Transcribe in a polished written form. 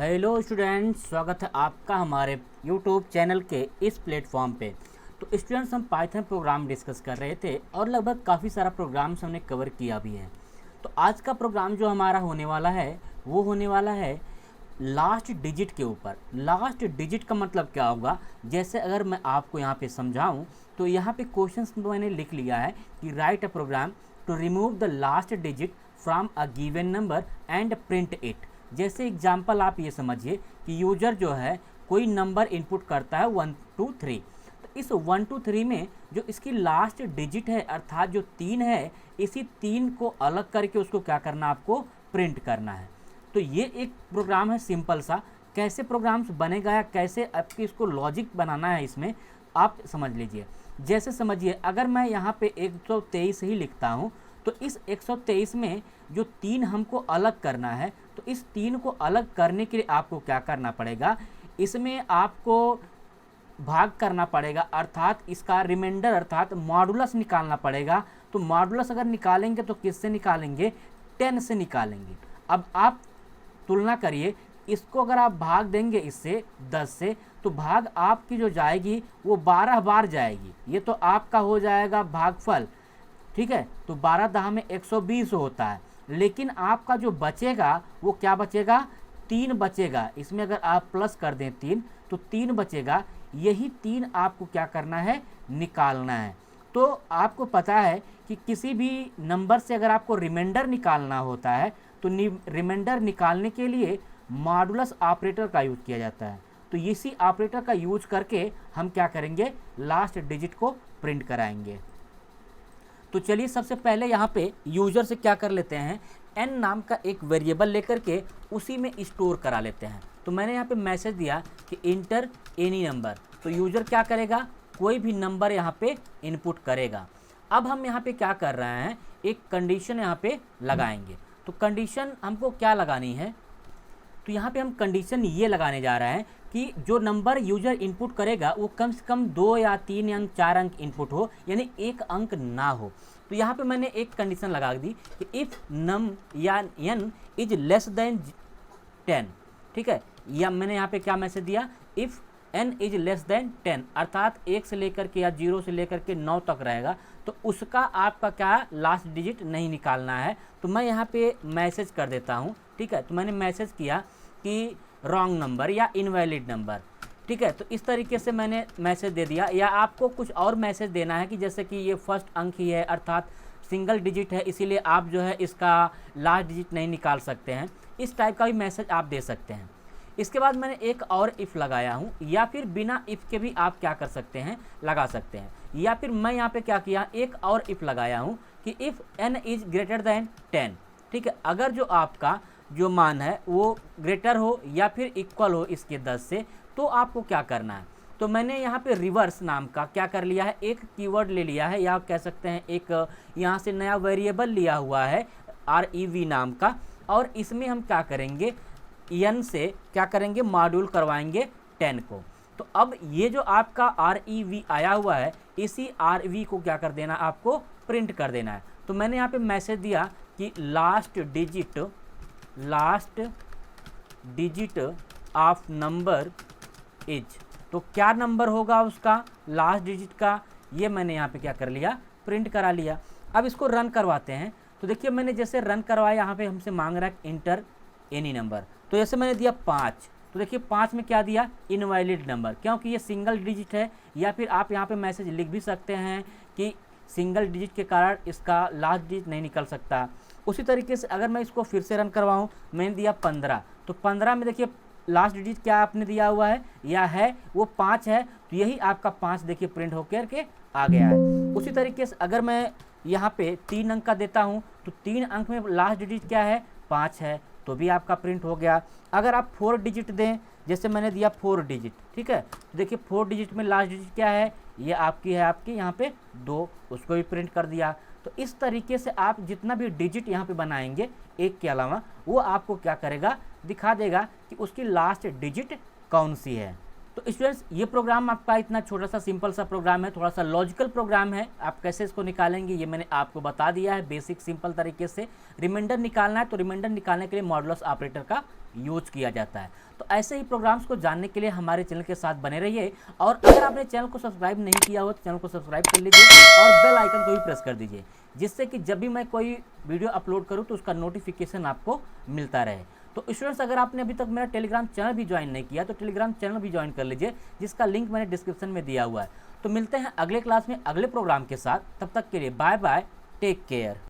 Hello students, स्वागत है आपका हमारे यूट्यूब चैनल के इस प्लेटफॉर्म पे। तो स्टूडेंट्स, हम पाइथन प्रोग्राम डिस्कस कर रहे थे और लगभग काफ़ी सारा प्रोग्राम्स हमने कवर किया भी है। तो आज का प्रोग्राम जो हमारा होने वाला है वो होने वाला है लास्ट डिजिट के ऊपर। लास्ट डिजिट का मतलब क्या होगा, जैसे अगर मैं आपको यहाँ पे समझाऊं तो यहाँ पे क्वेश्चंस मैंने लिख लिया है कि write a program to remove the last digit from a given number and print it. जैसे एग्जाम्पल आप ये समझिए कि यूजर जो है कोई नंबर इनपुट करता है 1 2 3। तो इस 1 2 3 में जो इसकी लास्ट डिजिट है अर्थात जो 3 है, इसी 3 को अलग करके उसको क्या करना, आपको प्रिंट करना है। तो ये एक प्रोग्राम है सिंपल सा। कैसे प्रोग्राम्स बनेगा या कैसे आपकी इसको लॉजिक बनाना है इसमें आप समझ लीजिए। जैसे समझिए, अगर मैं यहाँ पे 123 ही लिखता हूँ तो इस 123 में जो 3 हमको अलग करना है, तो इस 3 को अलग करने के लिए आपको क्या करना पड़ेगा, इसमें आपको भाग करना पड़ेगा अर्थात इसका रिमाइंडर अर्थात मॉडुलस निकालना पड़ेगा। तो मॉडुलस अगर निकालेंगे तो किससे निकालेंगे, 10 से निकालेंगे। अब आप तुलना करिए, इसको अगर आप भाग देंगे इससे 10 से तो भाग आपकी जो जाएगी वो 12 बार जाएगी। ये तो आपका हो जाएगा भागफल, ठीक है। तो 12 दहा में 120 होता है, लेकिन आपका जो बचेगा वो क्या बचेगा, 3 बचेगा। इसमें अगर आप प्लस कर दें 3 तो 3 बचेगा। यही 3 आपको क्या करना है, निकालना है। तो आपको पता है कि किसी भी नंबर से अगर आपको रिमाइंडर निकालना होता है तो रिमाइंडर निकालने के लिए मॉडुलस ऑपरेटर का यूज किया जाता है। तो इसी ऑपरेटर का यूज करके हम क्या करेंगे, लास्ट डिजिट को प्रिंट कराएंगे। तो चलिए सबसे पहले यहाँ पे यूजर से क्या कर लेते हैं, n नाम का एक वेरिएबल लेकर के उसी में स्टोर करा लेते हैं। तो मैंने यहाँ पे मैसेज दिया कि इंटर एनी नंबर। तो यूजर क्या करेगा, कोई भी नंबर यहाँ पे इनपुट करेगा। अब हम यहाँ पे क्या कर रहे हैं, एक कंडीशन यहाँ पे लगाएंगे। तो कंडीशन हमको क्या लगानी है, तो यहाँ पे हम कंडीशन ये लगाने जा रहे हैं कि जो नंबर यूजर इनपुट करेगा वो कम से कम 2 या 3 अंक 4 अंक इनपुट हो, यानी 1 अंक ना हो। तो यहाँ पे मैंने एक कंडीशन लगा दी कि इफ़ नम या n इज लेस देन 10, ठीक है। या मैंने यहाँ पे क्या मैसेज दिया, if n is less than 10 अर्थात 1 से लेकर के या 0 से लेकर के 9 तक रहेगा, तो उसका आपका क्या लास्ट डिजिट नहीं निकालना है। तो मैं यहाँ पे मैसेज कर देता हूँ, ठीक है। तो मैंने मैसेज किया कि रॉन्ग नंबर या इनवैलिड नंबर, ठीक है। तो इस तरीके से मैंने मैसेज दे दिया। या आपको कुछ और मैसेज देना है कि जैसे कि ये फर्स्ट अंक ही है अर्थात सिंगल डिजिट है, इसीलिए आप जो है इसका लास्ट डिजिट नहीं निकाल सकते हैं। इस टाइप का भी मैसेज आप दे सकते हैं। इसके बाद मैंने एक और इफ़ लगाया हूँ, या फिर बिना इफ़ के भी आप क्या कर सकते हैं, लगा सकते हैं। या फिर मैं यहाँ पे क्या किया, एक और इफ़ लगाया हूँ कि if n is greater than 10, ठीक है। अगर जो आपका जो मान है वो ग्रेटर हो या फिर इक्वल हो इसके 10 से, तो आपको क्या करना है। तो मैंने यहाँ पे रिवर्स नाम का क्या कर लिया है, एक कीवर्ड ले लिया है, या कह सकते हैं एक यहाँ से नया वेरिएबल लिया हुआ है rev नाम का। और इसमें हम क्या करेंगे, n से क्या करेंगे, मॉड्यूल करवाएंगे 10 को। तो अब ये जो आपका rev आया हुआ है, इसी rev को क्या कर देना, आपको प्रिंट कर देना है। तो मैंने यहाँ पे मैसेज दिया कि last digit of number is, तो क्या नंबर होगा उसका लास्ट डिजिट का, ये मैंने यहाँ पे क्या कर लिया, प्रिंट करा लिया। अब इसको रन करवाते हैं। तो देखिए मैंने जैसे रन करवाया, यहाँ पे हमसे मांग रहा है इंटर एनी नंबर। तो जैसे मैंने दिया 5, तो देखिए 5 में क्या दिया, इनवैलिड नंबर, क्योंकि ये सिंगल डिजिट है। या फिर आप यहाँ पे मैसेज लिख भी सकते हैं कि सिंगल डिजिट के कारण इसका लास्ट डिजिट नहीं निकल सकता। उसी तरीके से अगर मैं इसको फिर से रन करवाऊँ, मैंने दिया 15, तो 15 में देखिए लास्ट डिजिट क्या आपने दिया हुआ है, या है वो 5 है, तो यही आपका 5 देखिए प्रिंट होकर के आ गया है। उसी तरीके से अगर मैं यहाँ पे 3 अंक का देता हूँ, तो 3 अंक में लास्ट डिजिट क्या है, 5 है, तो भी आपका प्रिंट हो गया। अगर आप 4 डिजिट दें, जैसे मैंने दिया 4 डिजिट, ठीक है, तो देखिए 4 डिजिट में लास्ट डिजिट क्या है, ये आपकी है, आपकी यहाँ पे 2, उसको भी प्रिंट कर दिया। तो इस तरीके से आप जितना भी डिजिट यहाँ पे बनाएंगे एक के अलावा, वो आपको क्या करेगा, दिखा देगा कि उसकी लास्ट डिजिट कौन सी है। तो स्टूडेंट्स ये प्रोग्राम आपका इतना छोटा सा सिंपल सा प्रोग्राम है, थोड़ा सा लॉजिकल प्रोग्राम है। आप कैसे इसको निकालेंगे ये मैंने आपको बता दिया है बेसिक सिंपल तरीके से। रिमाइंडर निकालना है तो रिमाइंडर निकालने के लिए मॉडुलस ऑपरेटर का यूज किया जाता है। तो ऐसे ही प्रोग्राम्स को जानने के लिए हमारे चैनल के साथ बने रहिए, और अगर आपने चैनल को सब्सक्राइब नहीं किया हो तो चैनल को सब्सक्राइब कर लीजिए और बेल आइकन को भी प्रेस कर दीजिए, जिससे कि जब भी मैं कोई वीडियो अपलोड करूँ तो उसका नोटिफिकेशन आपको मिलता रहे। तो स्टूडेंट्स अगर आपने अभी तक मेरा टेलीग्राम चैनल भी ज्वाइन नहीं किया तो टेलीग्राम चैनल भी ज्वाइन कर लीजिए, जिसका लिंक मैंने डिस्क्रिप्शन में दिया हुआ है। तो मिलते हैं अगले क्लास में अगले प्रोग्राम के साथ, तब तक के लिए बाय बाय, टेक केयर।